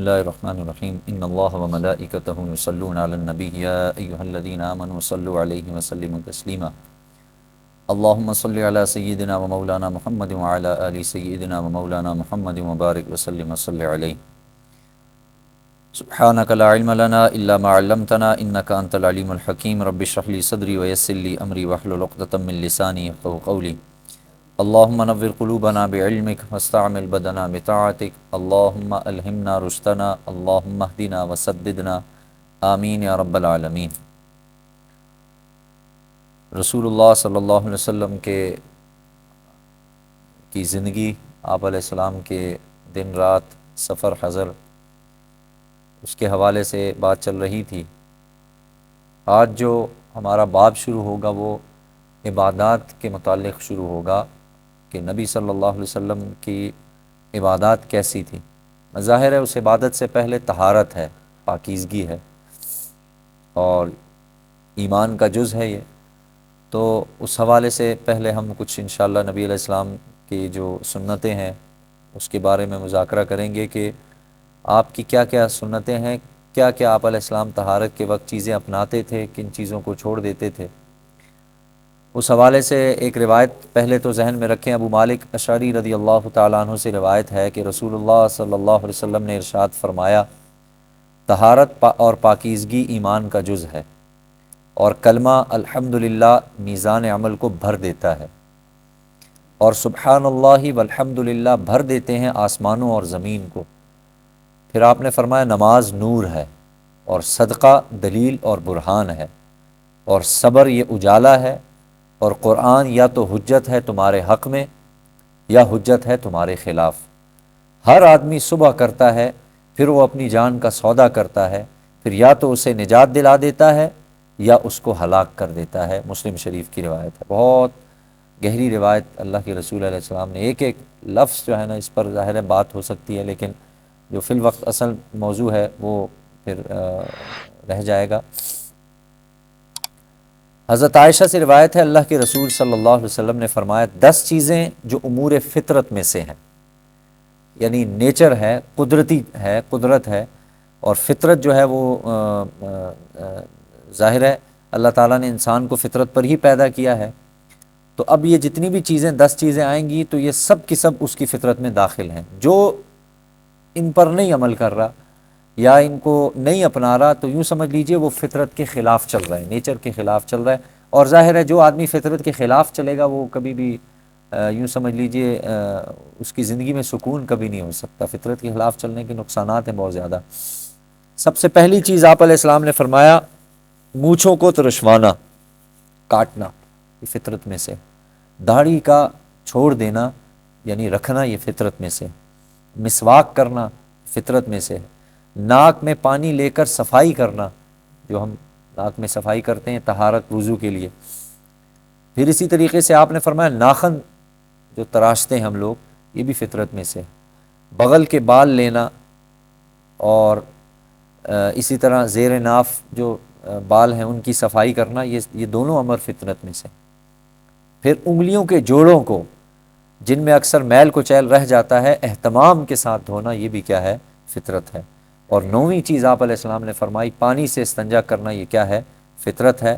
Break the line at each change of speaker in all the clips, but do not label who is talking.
الله الرحمن الرحيم إن الله وملائكته يصلون على النبي يا أيها الذين آمنوا صلوا عليه وسلموا تسليما اللهم صل على سيدنا ومولانا محمد وعلى آل سيدنا ومولانا محمد وبارك وسلم وصل عليه سبحانك لا علم لنا إلا ما علمتنا إنك أنت العليم الحكيم رب اشرح لي صدري ويسر لي أمري واحلل عقدة من لساني يفقهوا قولي اللهم نور قلوبنا بعلمك واستعمل بدنا بطاعتك اللهم ألهمنا رشدنا اللهم اهدنا وسددنا آمین یا رب العالمین۔ رسول اللہ صلی اللہ علیہ وسلم کی زندگی، آپ علیہ السلام کے دن رات سفر حضر، اس کے حوالے سے بات چل رہی تھی۔ آج جو ہمارا باب شروع ہوگا وہ عبادات کے متعلق شروع ہوگا کہ نبی صلی اللہ علیہ وسلم کی عبادات کیسی تھی۔ ظاہر ہے اس عبادت سے پہلے طہارت ہے، پاکیزگی ہے اور ایمان کا جز ہے یہ، تو اس حوالے سے پہلے ہم کچھ انشاءاللہ نبی علیہ السلام کی جو سنتیں ہیں اس کے بارے میں مذاکرہ کریں گے کہ آپ کی کیا کیا سنتیں ہیں، کیا کیا آپ علیہ السلام طہارت کے وقت چیزیں اپناتے تھے، کن چیزوں کو چھوڑ دیتے تھے۔ اس حوالے سے ایک روایت پہلے تو ذہن میں رکھیں، ابو مالک اشعری رضی اللہ تعالیٰ عنہ سے روایت ہے کہ رسول اللہ صلی اللہ علیہ وسلم نے ارشاد فرمایا، طہارت اور پاکیزگی ایمان کا جز ہے اور کلمہ الحمدللہ میزان عمل کو بھر دیتا ہے، اور سبحان اللہ والحمدللہ بھر دیتے ہیں آسمانوں اور زمین کو۔ پھر آپ نے فرمایا نماز نور ہے اور صدقہ دلیل اور برہان ہے، اور صبر یہ اجالا ہے، اور قرآن یا تو حجت ہے تمہارے حق میں یا حجت ہے تمہارے خلاف۔ ہر آدمی صبح کرتا ہے، پھر وہ اپنی جان کا سودا کرتا ہے، پھر یا تو اسے نجات دلا دیتا ہے یا اس کو ہلاک کر دیتا ہے۔ مسلم شریف کی روایت ہے، بہت گہری روایت اللہ کے رسول علیہ السلام نے۔ ایک ایک لفظ جو ہے نا اس پر ظاہر ہے بات ہو سکتی ہے، لیکن جو فی الوقت اصل موضوع ہے وہ پھر رہ جائے گا۔ حضرت عائشہ سے روایت ہے، اللہ کے رسول صلی اللہ علیہ وسلم نے فرمایا 10 چیزیں جو امور فطرت میں سے ہیں، یعنی نیچر ہے، قدرتی ہے، قدرت ہے، اور فطرت جو ہے وہ ظاہر ہے اللہ تعالیٰ نے انسان کو فطرت پر ہی پیدا کیا ہے، تو اب یہ جتنی بھی چیزیں 10 چیزیں آئیں گی تو یہ سب کی سب اس کی فطرت میں داخل ہیں۔ جو ان پر نہیں عمل کر رہا یا ان کو نہیں اپنا رہا تو یوں سمجھ لیجئے وہ فطرت کے خلاف چل رہا ہے، نیچر کے خلاف چل رہا ہے، اور ظاہر ہے جو آدمی فطرت کے خلاف چلے گا وہ کبھی بھی یوں سمجھ لیجئے اس کی زندگی میں سکون کبھی نہیں ہو سکتا۔ فطرت کے خلاف چلنے کے نقصانات ہیں بہت زیادہ۔ سب سے پہلی چیز آپ علیہ السلام نے فرمایا مونچھوں کو ترشوانا، کاٹنا، یہ فطرت میں سے۔ داڑھی کا چھوڑ دینا یعنی رکھنا یہ فطرت میں سے۔ مسواک کرنا فطرت میں سے۔ ناک میں پانی لے کر صفائی کرنا، جو ہم ناک میں صفائی کرتے ہیں طہارت وضو کے لیے۔ پھر اسی طریقے سے آپ نے فرمایا ناخن جو تراشتے ہیں ہم لوگ یہ بھی فطرت میں سے۔ بغل کے بال لینا اور اسی طرح زیر ناف جو بال ہیں ان کی صفائی کرنا، یہ دونوں امر فطرت میں سے۔ پھر انگلیوں کے جوڑوں کو جن میں اکثر میل کچیل رہ جاتا ہے اہتمام کے ساتھ دھونا، یہ بھی کیا ہے؟ فطرت ہے۔ اور 9ویں چیز آپ علیہ السلام نے فرمائی پانی سے استنجا کرنا، یہ کیا ہے؟ فطرت ہے۔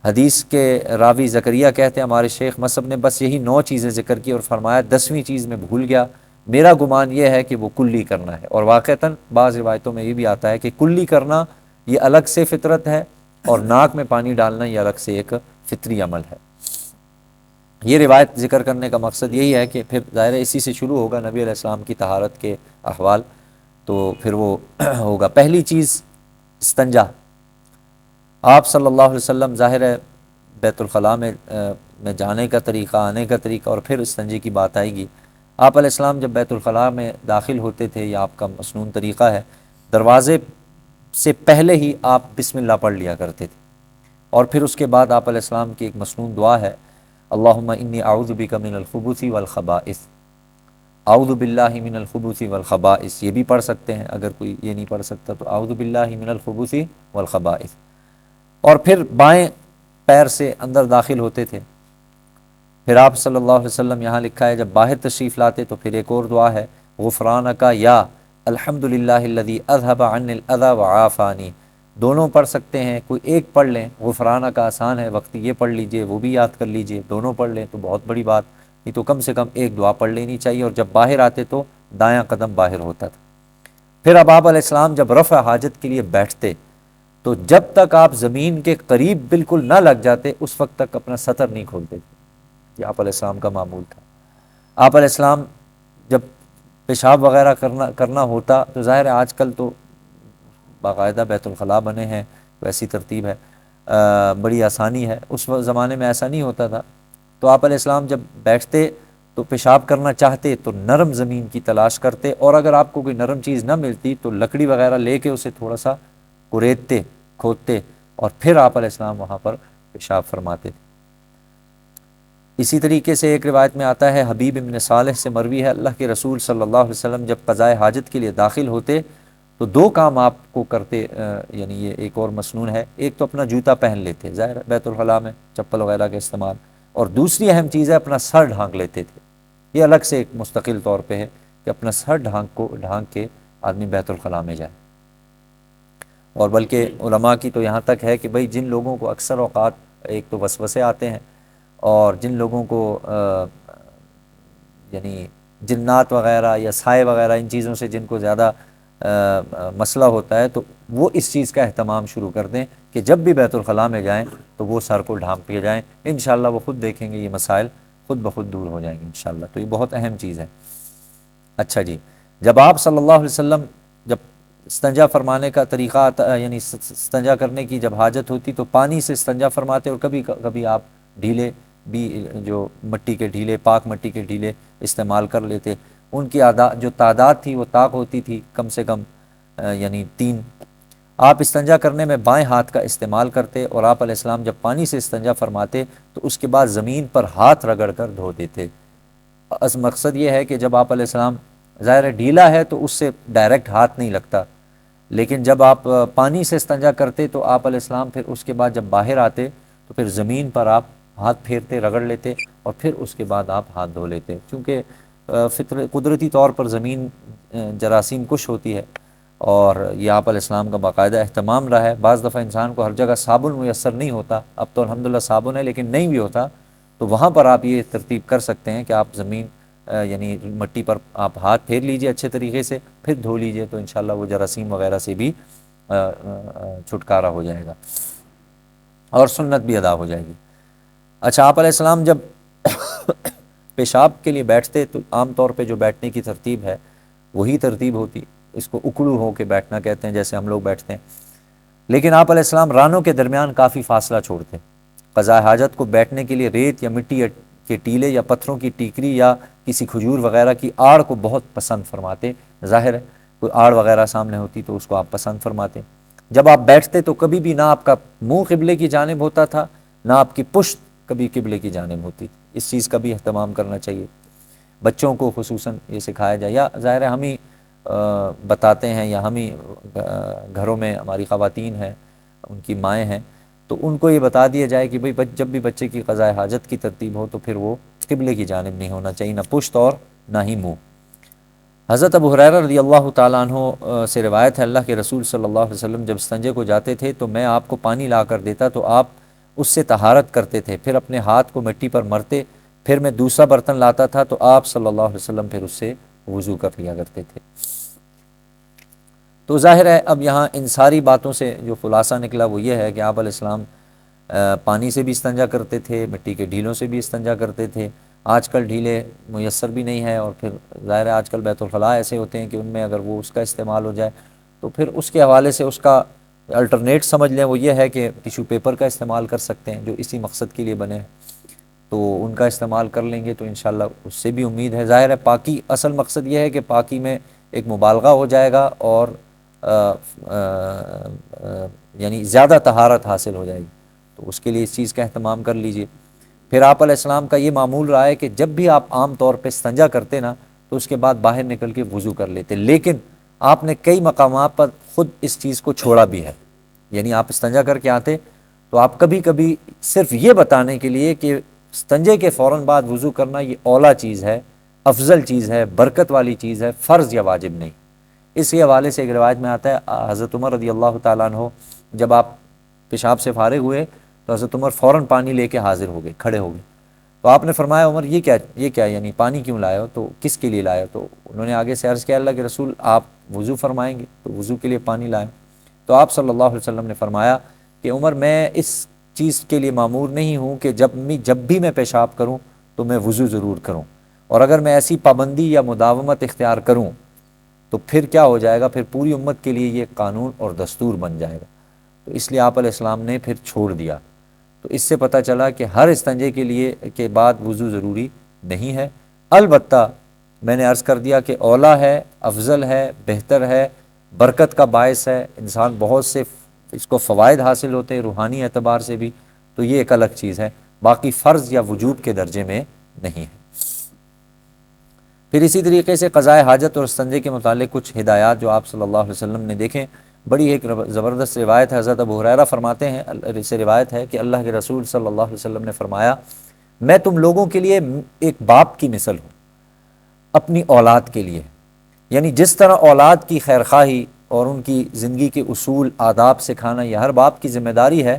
حدیث کے راوی زکریہ کہتے ہیں ہمارے شیخ مصعب نے بس یہی 9 چیزیں ذکر کی اور فرمایا 10ویں چیز میں بھول گیا، میرا گمان یہ ہے کہ وہ کلی کرنا ہے، اور واقعتاً بعض روایتوں میں یہ بھی آتا ہے کہ کلی کرنا یہ الگ سے فطرت ہے اور ناک میں پانی ڈالنا یہ الگ سے ایک فطری عمل ہے۔ یہ روایت ذکر کرنے کا مقصد یہی ہے کہ پھر ظاہر اسی سے شروع ہوگا نبی علیہ السلام کی طہارت کے احوال، تو پھر وہ ہوگا۔ پہلی چیز استنجا۔ آپ صلی اللہ علیہ وسلم ظاہر ہے بیت الخلاء میں جانے کا طریقہ، آنے کا طریقہ، اور پھر استنجے کی بات آئے گی۔ آپ علیہ السلام جب بیت الخلاء میں داخل ہوتے تھے، یا آپ کا مسنون طریقہ ہے، دروازے سے پہلے ہی آپ بسم اللہ پڑھ لیا کرتے تھے، اور پھر اس کے بعد آپ علیہ السلام کی ایک مسنون دعا ہے اللہم انی اعوذ بک من الخبث والخبائث، اعوذ باللہ من الخبث والخبائث، یہ بھی پڑھ سکتے ہیں اگر کوئی یہ نہیں پڑھ سکتا تو اعوذ باللہ من الخبث والخبائث۔ اور پھر بائیں پیر سے اندر داخل ہوتے تھے۔ پھر آپ صلی اللہ علیہ وسلم یہاں لکھا ہے جب باہر تشریف لاتے تو پھر ایک اور دعا ہے غفرانک، یا الحمدللہ الذی اذھب عنی الاذی وعافانی، دونوں پڑھ سکتے ہیں، کوئی ایک پڑھ لیں، غفرانہ کا آسان ہے، وقت یہ پڑھ لیجئے، وہ بھی یاد کر لیجئے، دونوں پڑھ لیں تو بہت بڑی بات، نہیں تو کم سے کم ایک دعا پڑھ لینی چاہیے۔ اور جب باہر آتے تو دایاں قدم باہر ہوتا تھا۔ پھر اب آپ علیہ السلام جب رفع حاجت کے لیے بیٹھتے تو جب تک آپ زمین کے قریب بالکل نہ لگ جاتے اس وقت تک اپنا سطر نہیں کھولتے تھے۔ یہ آپ علیہ السلام کا معمول تھا۔ آپ علیہ السلام جب پیشاب وغیرہ کرنا ہوتا تو ظاہر ہے آج کل تو باقاعدہ بیت الخلاء بنے ہیں، ویسی ترتیب ہے، بڑی آسانی ہے، اس زمانے میں ایسا نہیں ہوتا تھا۔ تو آپ علیہ السلام جب بیٹھتے تو پیشاب کرنا چاہتے تو نرم زمین کی تلاش کرتے، اور اگر آپ کو کوئی نرم چیز نہ ملتی تو لکڑی وغیرہ لے کے اسے تھوڑا سا کریدتے، کھودتے، اور پھر آپ علیہ السلام وہاں پر پیشاب فرماتے تھے۔ اسی طریقے سے ایک روایت میں آتا ہے، حبیب ابن صالح سے مروی ہے، اللہ کے رسول صلی اللہ علیہ وسلم جب قضائے حاجت کے لیے داخل ہوتے تو دو کام آپ کو کرتے، یعنی یہ ایک اور مسنون ہے، ایک تو اپنا جوتا پہن لیتے، ظاہر ہے بیت الخلاء میں چپل وغیرہ کا استعمال، اور دوسری اہم چیز ہے اپنا سر ڈھانک لیتے تھے۔ یہ الگ سے ایک مستقل طور پہ ہے کہ اپنا سر ڈھانک کے آدمی بیت الخلاء میں جائے۔ اور بلکہ علماء کی تو یہاں تک ہے کہ بھئی جن لوگوں کو اکثر اوقات ایک تو وسوسے آتے ہیں، اور جن لوگوں کو یعنی جنات وغیرہ یا سائے وغیرہ ان چیزوں سے جن کو زیادہ مسئلہ ہوتا ہے، تو وہ اس چیز کا اہتمام شروع کر دیں کہ جب بھی بیت الخلاء میں جائیں تو وہ سر کو ڈھانپ کے جائیں، انشاءاللہ وہ خود دیکھیں گے یہ مسائل خود بخود دور ہو جائیں گے انشاءاللہ۔ تو یہ بہت اہم چیز ہے۔ اچھا جی، جب آپ صلی اللہ علیہ وسلم جب استنجا فرمانے کا طریقہ آتا، یعنی استنجا کرنے کی جب حاجت ہوتی تو پانی سے استنجا فرماتے، اور کبھی کبھی آپ ڈھیلے بھی، جو مٹی کے ڈھیلے، پاک مٹی کے ڈھیلے استعمال کر لیتے۔ ان کی جو تعداد تھی وہ طاق ہوتی تھی کم سے کم یعنی 3۔ آپ استنجا کرنے میں بائیں ہاتھ کا استعمال کرتے، اور آپ علیہ السلام جب پانی سے استنجا فرماتے تو اس کے بعد زمین پر ہاتھ رگڑ کر دھو دیتے۔ مقصد یہ ہے کہ جب آپ علیہ السلام، ظاہر ڈھیلا ہے تو اس سے ڈائریکٹ ہاتھ نہیں لگتا، لیکن جب آپ پانی سے استنجا کرتے تو آپ علیہ السلام پھر اس کے بعد جب باہر آتے تو پھر زمین پر آپ ہاتھ پھیرتے، رگڑ لیتے، اور پھر اس کے بعد آپ ہاتھ دھو لیتے، چونکہ قدرتی طور پر زمین جراثیم کش ہوتی ہے، اور یہ آپ علیہ السلام کا باقاعدہ اہتمام رہا ہے۔ بعض دفعہ انسان کو ہر جگہ صابن میسر نہیں ہوتا، اب تو الحمدللہ صابن ہے، لیکن نہیں بھی ہوتا تو وہاں پر آپ یہ ترتیب کر سکتے ہیں کہ آپ زمین یعنی مٹی پر آپ ہاتھ پھیر لیجئے اچھے طریقے سے، پھر دھو لیجئے، تو انشاءاللہ وہ جراثیم وغیرہ سے بھی چھٹکارا ہو جائے گا اور سنت بھی ادا ہو جائے گی۔ اچھا، آپ علیہ السلام جب پیشاب کے لیے بیٹھتے تو عام طور پہ جو بیٹھنے کی ترتیب ہے وہی ترتیب ہوتی، اس کو اکڑو ہو کے بیٹھنا کہتے ہیں، جیسے ہم لوگ بیٹھتے ہیں، لیکن آپ علیہ السلام رانوں کے درمیان کافی فاصلہ چھوڑتے۔ قضاء حاجت کو بیٹھنے کے لیے ریت یا مٹی کے ٹیلے یا پتھروں کی ٹیکری یا کسی کھجور وغیرہ کی آڑ کو بہت پسند فرماتے۔ ظاہر ہے کوئی آڑ وغیرہ سامنے ہوتی تو اس کو آپ پسند فرماتے۔ جب آپ بیٹھتے تو کبھی بھی نہ آپ کا منہ قبلے کی جانب ہوتا تھا، نہ آپ کی پشت کبھی قبلے کی جانب ہوتی تھی۔ اس چیز کا بھی اہتمام کرنا چاہیے، بچوں کو خصوصاً یہ سکھایا جائے، یا ظاہر ہے ہم ہی بتاتے ہیں، یا ہم ہی گھروں میں ہماری خواتین ہیں، ان کی مائیں ہیں، تو ان کو یہ بتا دیا جائے کہ بھئی جب بھی بچے کی قضاء حاجت کی ترتیب ہو تو پھر وہ قبلے کی جانب نہیں ہونا چاہیے، نہ پشت اور نہ ہی منہ۔ حضرت ابو ہریرہ رضی اللہ تعالیٰ عنہ سے روایت ہے، اللہ کے رسول صلی اللہ علیہ وسلم جب استنجے کو جاتے تھے تو میں آپ کو پانی لا کر دیتا تو آپ اس سے طہارت کرتے تھے، پھر اپنے ہاتھ کو مٹی پر مرتے، پھر میں دوسرا برتن لاتا تھا تو آپ صلی اللہ علیہ وسلم پھر اس سے وضو کر لیا کرتے تھے۔ تو ظاہر ہے اب یہاں ان ساری باتوں سے جو خلاصہ نکلا وہ یہ ہے کہ آپ علیہ السلام پانی سے بھی استنجا کرتے تھے، مٹی کے ڈھیلوں سے بھی استنجا کرتے تھے۔ آج کل ڈھیلے میسر بھی نہیں ہے، اور پھر ظاہر ہے آج کل بیت الخلاء ایسے ہوتے ہیں کہ ان میں اگر وہ اس کا استعمال ہو جائے تو پھر اس کے حوالے سے اس کا الٹرنیٹ سمجھ لیں، وہ یہ ہے کہ ٹیشو پیپر کا استعمال کر سکتے ہیں جو اسی مقصد کے لیے بنے ہیں، تو ان کا استعمال کر لیں گے تو انشاءاللہ اس سے بھی امید ہے۔ ظاہر ہے پاکی، اصل مقصد یہ ہے کہ پاکی میں ایک مبالغہ ہو جائے گا، اور یعنی زیادہ طہارت حاصل ہو جائے گی، تو اس کے لیے اس چیز کا اہتمام کر لیجئے۔ پھر آپ علیہ السلام کا یہ معمول رہا ہے کہ جب بھی آپ عام طور پہ استنجا کرتے نا تو اس کے بعد باہر نکل کے وضو کر لیتے، لیکن آپ نے کئی مقامات پر خود اس چیز کو چھوڑا بھی ہے، یعنی آپ استنجا کر کے آتے تو آپ کبھی کبھی صرف یہ بتانے کے لیے کہ استنجے کے فوراً بعد وضو کرنا یہ اولا چیز ہے، افضل چیز ہے، برکت والی چیز ہے، فرض یا واجب نہیں، اسی حوالے سے ایک روایت میں آتا ہے حضرت عمر رضی اللہ تعالیٰ عنہ جب آپ پیشاب سے فارغ ہوئے تو حضرت عمر فوراً پانی لے کے حاضر ہو گئے، کھڑے ہو گئے. تو آپ نے فرمایا عمر یہ کیا یعنی پانی کیوں لائے ہو؟ تو کس کے لیے لائے ہو؟ تو انہوں نے آگے سے عرض کیا اللہ کے رسول آپ وضو فرمائیں گے تو وضو کے لیے پانی لائے. تو آپ صلی اللہ علیہ وسلم نے فرمایا کہ عمر میں اس چیز کے لیے مامور نہیں ہوں کہ جب بھی میں پیشاب کروں تو میں وضو ضرور کروں، اور اگر میں ایسی پابندی یا مداومت اختیار کروں تو پھر کیا ہو جائے گا، پھر پوری امت کے لیے یہ قانون اور دستور بن جائے گا. تو اس لیے آپ علیہ السلام نے پھر چھوڑ دیا. تو اس سے پتہ چلا کہ ہر استنجے کے لیے کے بعد وضو ضروری نہیں ہے. البتہ میں نے عرض کر دیا کہ اولیٰ ہے، افضل ہے، بہتر ہے، برکت کا باعث ہے، انسان بہت سے اس کو فوائد حاصل ہوتے ہیں روحانی اعتبار سے بھی، تو یہ ایک الگ چیز ہے، باقی فرض یا وجوب کے درجے میں نہیں ہے. پھر اسی طریقے سے قضاء حاجت اور استنجے کے متعلق کچھ ہدایات جو آپ صلی اللہ علیہ وسلم نے دیکھیں. بڑی ایک زبردست روایت ہے، حضرت ابو ہریرہ فرماتے ہیں، سے روایت ہے کہ اللہ کے رسول صلی اللہ علیہ وسلم نے فرمایا میں تم لوگوں کے لیے ایک باپ کی مثل ہوں اپنی اولاد کے لیے. یعنی جس طرح اولاد کی خیرخواہی اور ان کی زندگی کے اصول آداب سکھانا یہ ہر باپ کی ذمہ داری ہے،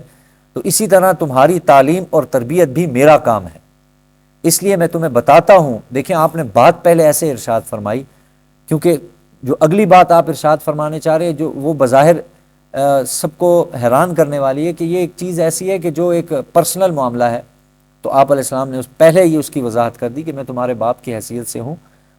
تو اسی طرح تمہاری تعلیم اور تربیت بھی میرا کام ہے. اس لیے میں تمہیں بتاتا ہوں. دیکھیں آپ نے بات پہلے ایسے ارشاد فرمائی کیونکہ جو اگلی بات آپ ارشاد فرمانے چاہ رہے ہیں جو وہ بظاہر سب کو حیران کرنے والی ہے کہ یہ ایک چیز ایسی ہے کہ جو ایک پرسنل معاملہ ہے. تو آپ علیہ السلام نے پہلے ہی اس کی وضاحت کر دی کہ میں تمہارے باپ کی حیثیت سے ہوں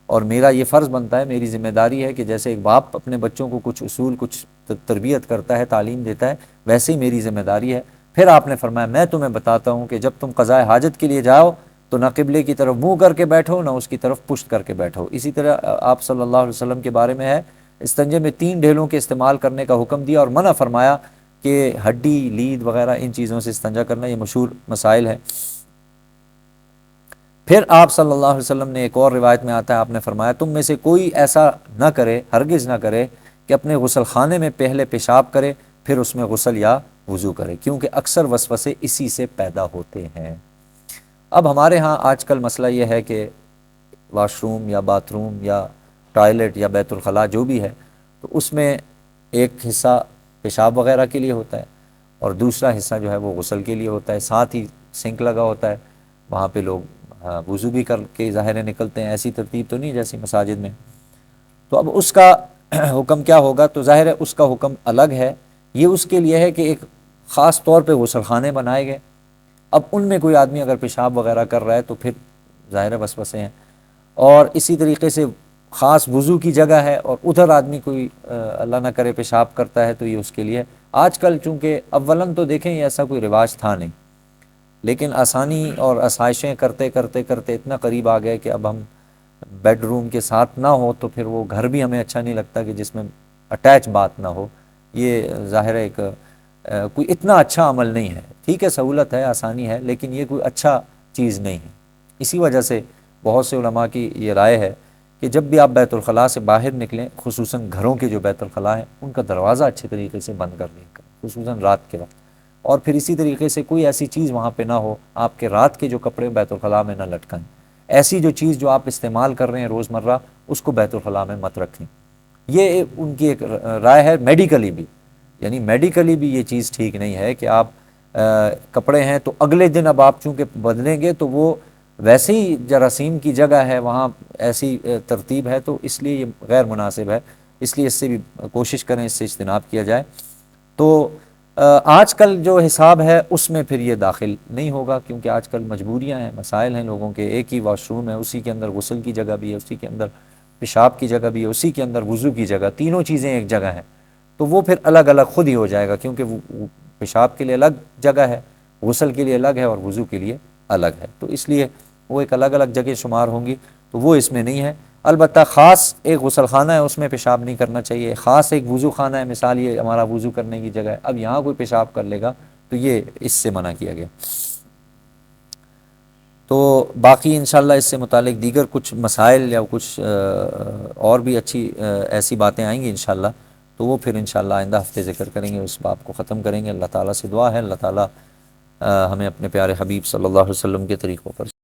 اور میرا یہ فرض بنتا ہے، میری ذمہ داری ہے کہ جیسے ایک باپ اپنے بچوں کو کچھ اصول کچھ تربیت کرتا ہے، تعلیم دیتا ہے، ویسے ہی میری ذمہ داری ہے. پھر آپ نے فرمایا میں تمہیں بتاتا ہوں کہ جب تم قضاء حاجت کے لیے جاؤ تو نہ قبلے کی طرف منہ کر کے بیٹھو نہ اس کی طرف پشت کر کے بیٹھو. اسی طرح آپ صلی اللہ علیہ وسلم کے بارے میں ہے استنجے میں 3 ڈھیلوں کے استعمال کرنے کا حکم دیا اور منع فرمایا کہ ہڈی، لید وغیرہ ان چیزوں سے استنجا کرنا، یہ مشہور مسائل ہے. پھر آپ صلی اللہ علیہ وسلم نے ایک اور روایت میں آتا ہے آپ نے فرمایا تم میں سے کوئی ایسا نہ کرے، ہرگز نہ کرے کہ اپنے غسل خانے میں پہلے پیشاب کرے پھر اس میں غسل یا وضو کرے، کیونکہ اکثر وسوسے اسی سے پیدا ہوتے ہیں. اب ہمارے ہاں آج کل مسئلہ یہ ہے کہ واش روم یا باتھ روم یا ٹوائلٹ یا بیت الخلاء جو بھی ہے تو اس میں ایک حصہ پیشاب وغیرہ کے لیے ہوتا ہے اور دوسرا حصہ جو ہے وہ غسل کے لیے ہوتا ہے. ساتھ ہی سنک لگا ہوتا ہے، وہاں پہ لوگ وضو بھی کر کے ظاہر نکلتے ہیں. ایسی ترتیب تو نہیں جیسی مساجد میں. تو اب اس کا حکم کیا ہوگا؟ تو ظاہر ہے اس کا حکم الگ ہے. یہ اس کے لیے ہے کہ ایک خاص طور پہ غسل خانے بنائے گئے. اب ان میں کوئی آدمی اگر پیشاب وغیرہ کر رہا ہے تو پھر ظاہر وسوسے ہیں. اور اسی طریقے سے خاص وضو کی جگہ ہے اور ادھر آدمی کوئی اللہ نہ کرے پیشاب کرتا ہے تو یہ اس کے لیے. آج کل چونکہ اولاً تو دیکھیں یہ ایسا کوئی رواج تھا نہیں، لیکن آسانی اور آسائشیں کرتے کرتے کرتے اتنا قریب آ گئے کہ اب ہم بیڈ روم کے ساتھ نہ ہو تو پھر وہ گھر بھی ہمیں اچھا نہیں لگتا کہ جس میں اٹیچ بات نہ ہو. یہ ظاہر ہے ایک کوئی اتنا اچھا عمل نہیں ہے. ٹھیک ہے سہولت ہے، آسانی ہے، لیکن یہ کوئی اچھا چیز نہیں ہے. اسی وجہ سے بہت سے علماء کی یہ رائے ہے کہ جب بھی آپ بیت الخلاء سے باہر نکلیں، خصوصاً گھروں کے جو بیت الخلاء ہیں ان کا دروازہ اچھے طریقے سے بند کر لیں، خصوصاً رات کے وقت. اور پھر اسی طریقے سے کوئی ایسی چیز وہاں پہ نہ ہو، آپ کے رات کے جو کپڑے بیت الخلاء میں نہ لٹکائیں. ایسی جو چیز جو آپ استعمال کر رہے ہیں روزمرہ اس کو بیت الخلاء میں مت رکھیں. یہ ان کی ایک رائے ہے میڈیکلی بھی، یعنی میڈیکلی بھی یہ چیز ٹھیک نہیں ہے کہ آپ کپڑے ہیں تو اگلے دن اب آپ چونکہ بدلیں گے تو وہ ویسے ہی جراثیم کی جگہ ہے، وہاں ایسی ترتیب ہے، تو اس لیے یہ غیر مناسب ہے. اس لیے اس سے بھی کوشش کریں اس سے اجتناب کیا جائے. تو آج کل جو حساب ہے اس میں پھر یہ داخل نہیں ہوگا کیونکہ آج کل مجبوریاں ہیں، مسائل ہیں لوگوں کے. ایک ہی واش روم ہے، اسی کے اندر غسل کی جگہ بھی ہے، اسی کے اندر پیشاب کی جگہ بھی ہے، اسی کے اندر وضو کی جگہ، تینوں چیزیں ایک جگہ ہیں. تو وہ پھر الگ الگ خود ہی ہو جائے گا کیونکہ وہ پیشاب کے لیے الگ جگہ ہے، غسل کے لیے الگ ہے اور وضو کے لیے الگ ہے. تو اس لیے وہ ایک الگ الگ جگہ شمار ہوں گی، تو وہ اس میں نہیں ہے. البتہ خاص ایک غسل خانہ ہے اس میں پیشاب نہیں کرنا چاہیے، خاص ایک وضو خانہ ہے، مثال یہ ہمارا وضو کرنے کی جگہ ہے، اب یہاں کوئی پیشاب کر لے گا تو یہ اس سے منع کیا گیا. تو باقی انشاءاللہ اس سے متعلق دیگر کچھ مسائل یا کچھ اور بھی اچھی ایسی باتیں آئیں گی انشاءاللہ، تو وہ پھر انشاءاللہ آئندہ ہفتے ذکر کریں گے، اس باب کو ختم کریں گے. اللہ تعالیٰ سے دعا ہے اللہ تعالیٰ ہمیں اپنے پیارے حبیب صلی اللہ علیہ وسلم کے طریقوں پر